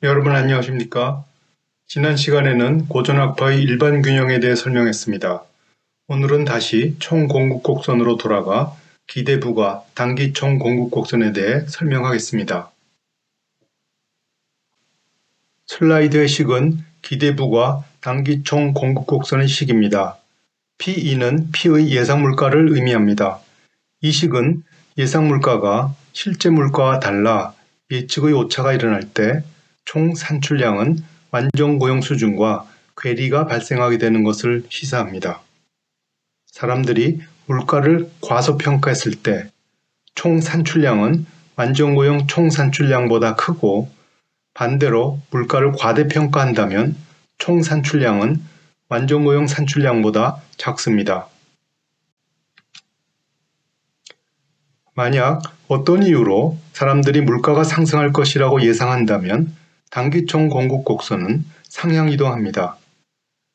여러분 안녕하십니까? 지난 시간에는 고전학파의 일반 균형에 대해 설명했습니다. 오늘은 다시 총공급곡선으로 돌아가 기대부가 단기 총공급곡선에 대해 설명하겠습니다. 슬라이드의 식은 기대부가 단기 총공급곡선의 식입니다. P2는 P의 예상물가를 의미합니다. 이 식은 예상물가가 실제 물가와 달라 예측의 오차가 일어날 때 총 산출량은 완전 고용 수준과 괴리가 발생하게 되는 것을 시사합니다. 사람들이 물가를 과소평가했을 때 총 산출량은 완전 고용 총 산출량보다 크고, 반대로 물가를 과대평가한다면 총 산출량은 완전 고용 산출량보다 작습니다. 만약 어떤 이유로 사람들이 물가가 상승할 것이라고 예상한다면 단기 총공급곡선은 상향 이동합니다.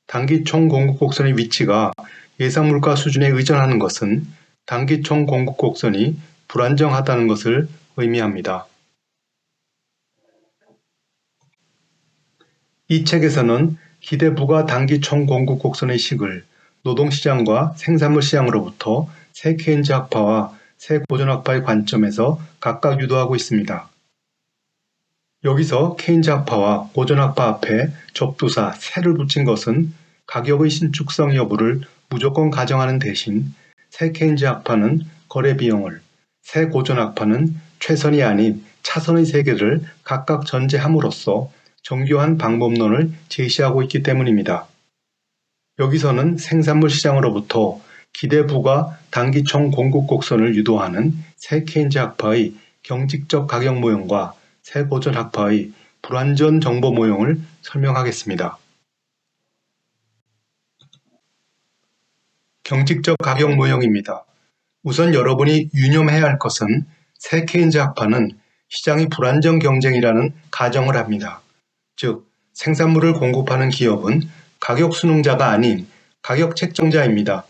단기 총공급곡선의 위치가 예상 물가 수준에 의존하는 것은 단기 총공급곡선이 불안정하다는 것을 의미합니다. 이 책에서는 기대부가 단기 총공급곡선의 식을 노동시장과 생산물 시장으로부터 새 케인즈 학파와 새 고전학파의 관점에서 각각 유도하고 있습니다. 여기서 케인즈 학파와 고전학파 앞에 접두사 새를 붙인 것은 가격의 신축성 여부를 무조건 가정하는 대신 새 케인즈 학파는 거래 비용을, 새 고전학파는 최선이 아닌 차선의 세계를 각각 전제함으로써 정교한 방법론을 제시하고 있기 때문입니다. 여기서는 생산물 시장으로부터 기대부가 단기 총공급곡선을 유도하는 새 케인즈 학파의 경직적 가격 모형과 새 고전 학파의 불완전 정보 모형을 설명하겠습니다. 경직적 가격 모형입니다. 우선 여러분이 유념해야 할 것은 새 케인즈 학파는 시장이 불완전 경쟁이라는 가정을 합니다. 즉, 생산물을 공급하는 기업은 가격 수능자가 아닌 가격 책정자입니다.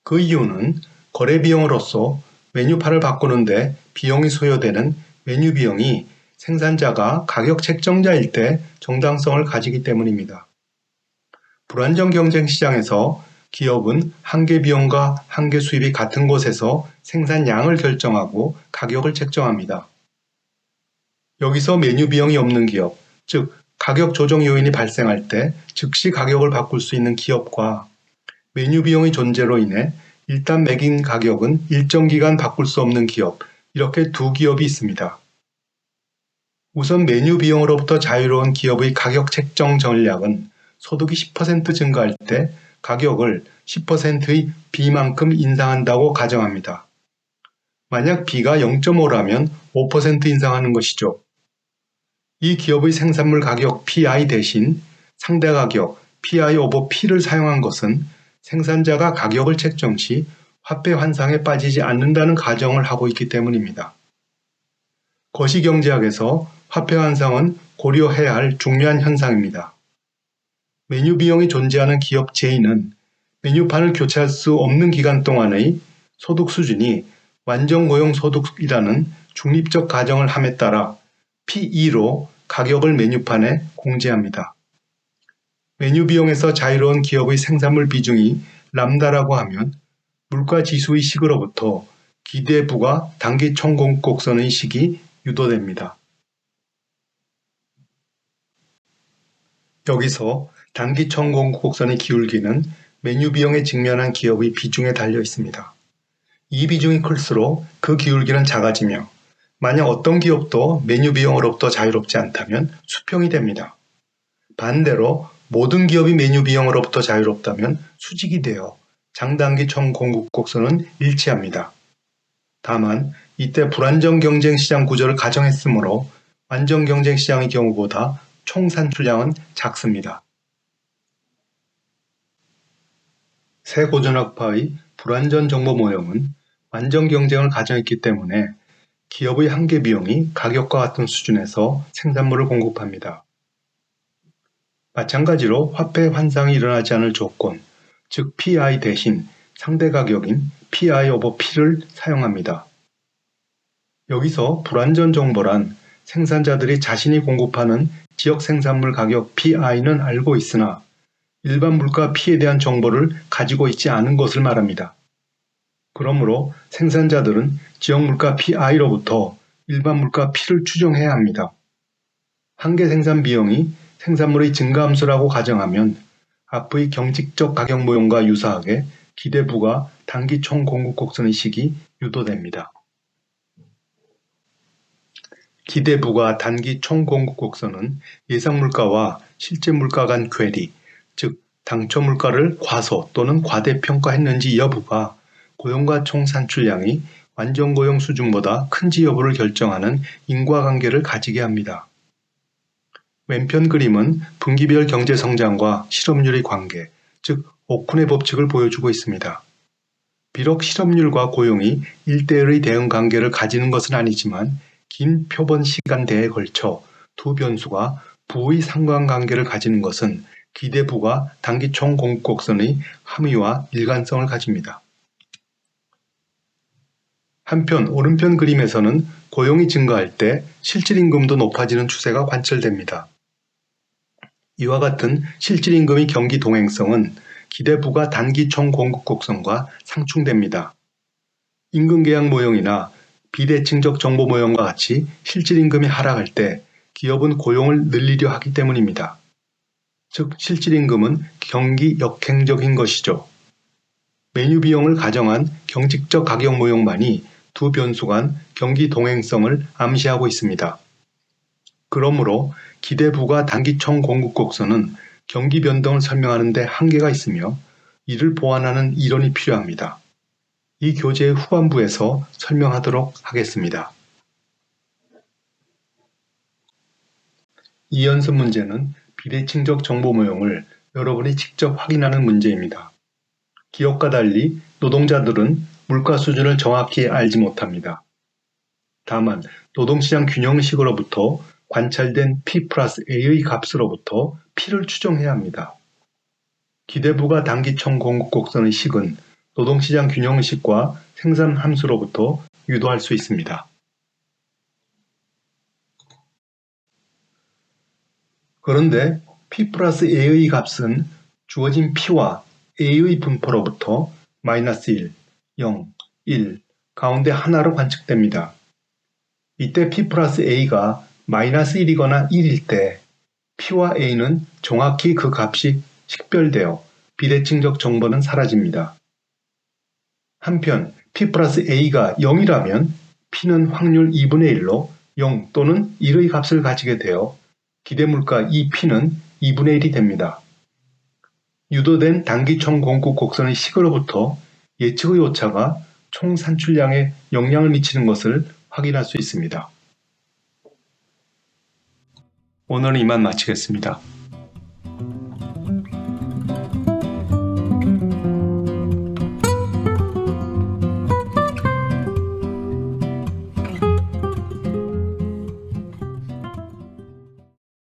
그 이유는 거래 비용으로서 메뉴판을 바꾸는데 비용이 소요되는 메뉴 비용이 생산자가 가격 책정자일 때 정당성을 가지기 때문입니다. 불안정 경쟁 시장에서 기업은 한계 비용과 한계 수입이 같은 곳에서 생산량을 결정하고 가격을 책정합니다. 여기서 메뉴 비용이 없는 기업, 즉 가격 조정 요인이 발생할 때 즉시 가격을 바꿀 수 있는 기업과 메뉴 비용의 존재로 인해 일단 매긴 가격은 일정 기간 바꿀 수 없는 기업, 이렇게 두 기업이 있습니다. 우선 메뉴 비용으로부터 자유로운 기업의 가격 책정 전략은 소득이 10% 증가할 때 가격을 10%의 B만큼 인상한다고 가정합니다. 만약 B가 0.5라면 5% 인상하는 것이죠. 이 기업의 생산물 가격 PI 대신 상대 가격 PI 오버 P를 사용한 것은 생산자가 가격을 책정 시 화폐 환상에 빠지지 않는다는 가정을 하고 있기 때문입니다. 거시경제학에서 화폐 환상은 고려해야 할 중요한 현상입니다. 메뉴 비용이 존재하는 기업 J는 메뉴판을 교체할 수 없는 기간 동안의 소득 수준이 완전 고용 소득이라는 중립적 가정을 함에 따라 P2로 가격을 메뉴판에 공제합니다. 메뉴 비용에서 자유로운 기업의 생산물 비중이 람다라고 하면 물가 지수의 식으로부터 기대부가 단기 총공급곡선의 식이 유도됩니다. 여기서 단기 총공급곡선의 기울기는 메뉴 비용에 직면한 기업의 비중에 달려 있습니다. 이 비중이 클수록 그 기울기는 작아지며, 만약 어떤 기업도 메뉴 비용으로부터 자유롭지 않다면 수평이 됩니다. 반대로 모든 기업이 메뉴 비용으로부터 자유롭다면 수직이 되어 장단기 총공급곡선은 일치합니다. 다만 이때 불안정 경쟁 시장 구조를 가정했으므로 완전 경쟁 시장의 경우보다 총 산출량은 작습니다. 새 고전학파의 불완전 정보 모형은 완전 경쟁을 가정했기 때문에 기업의 한계 비용이 가격과 같은 수준에서 생산물을 공급합니다. 마찬가지로 화폐 환상이 일어나지 않을 조건, 즉 PI 대신 상대 가격인 PI 오버 P를 사용합니다. 여기서 불완전 정보란 생산자들이 자신이 공급하는 지역 생산물 가격 PI는 알고 있으나 일반 물가 P에 대한 정보를 가지고 있지 않은 것을 말합니다. 그러므로 생산자들은 지역 물가 PI로부터 일반 물가 P를 추정해야 합니다. 한계 생산 비용이 생산물의 증가 함수라고 가정하면 앞의 경직적 가격 모형과 유사하게 기대부가 단기 총 공급 곡선의 식이 유도됩니다. 기대부가 단기 총 공급 곡선은 예상 물가와 실제 물가 간 괴리, 즉 당초 물가를 과소 또는 과대평가했는지 여부가 고용과 총 산출량이 완전 고용 수준보다 큰지 여부를 결정하는 인과관계를 가지게 합니다. 왼편 그림은 분기별 경제 성장과 실업률의 관계, 즉 오쿤의 법칙을 보여주고 있습니다. 비록 실업률과 고용이 1대1의 대응 관계를 가지는 것은 아니지만 긴 표본 시간대에 걸쳐 두 변수가 부의 상관관계를 가지는 것은 기대부가 단기 총 공급 곡선의 함의와 일관성을 가집니다. 한편 오른편 그림에서는 고용이 증가할 때 실질임금도 높아지는 추세가 관철됩니다. 이와 같은 실질임금의 경기 동행성은 기대부가 단기 총 공급 곡선과 상충됩니다. 임금계약 모형이나 비대칭적 정보 모형과 같이 실질임금이 하락할 때 기업은 고용을 늘리려 하기 때문입니다. 즉 실질임금은 경기 역행적인 것이죠. 메뉴 비용을 가정한 경직적 가격 모형만이 두 변수 간 경기 동행성을 암시하고 있습니다. 그러므로 기대부가 단기 총 공급 곡선은 경기 변동을 설명하는 데 한계가 있으며 이를 보완하는 이론이 필요합니다. 이 교재의 후반부에서 설명하도록 하겠습니다. 이 연습 문제는 비대칭적 정보 모형을 여러분이 직접 확인하는 문제입니다. 기업과 달리 노동자들은 물가 수준을 정확히 알지 못합니다. 다만 노동시장 균형식으로부터 관찰된 P 플러스 A의 값으로부터 P를 추정해야 합니다. 기대부가 단기 총 공급 곡선의 식은 노동시장 균형식과 생산 함수로부터 유도할 수 있습니다. 그런데 P 플러스 A의 값은 주어진 P와 A의 분포로부터 마이너스 1, 0, 1 가운데 하나로 관측됩니다. 이때 P 플러스 A가 마이너스 1이거나 1일 때 P와 A는 정확히 그 값이 식별되어 비대칭적 정보는 사라집니다. 한편 P 플러스 A가 0이라면 P는 확률 2분의 1로 0 또는 1의 값을 가지게 되어 기대물가 이 P는 2분의 1이 됩니다. 유도된 단기 총 공급 곡선의 식으로부터 예측의 오차가 총 산출량에 영향을 미치는 것을 확인할 수 있습니다. 오늘은 이만 마치겠습니다.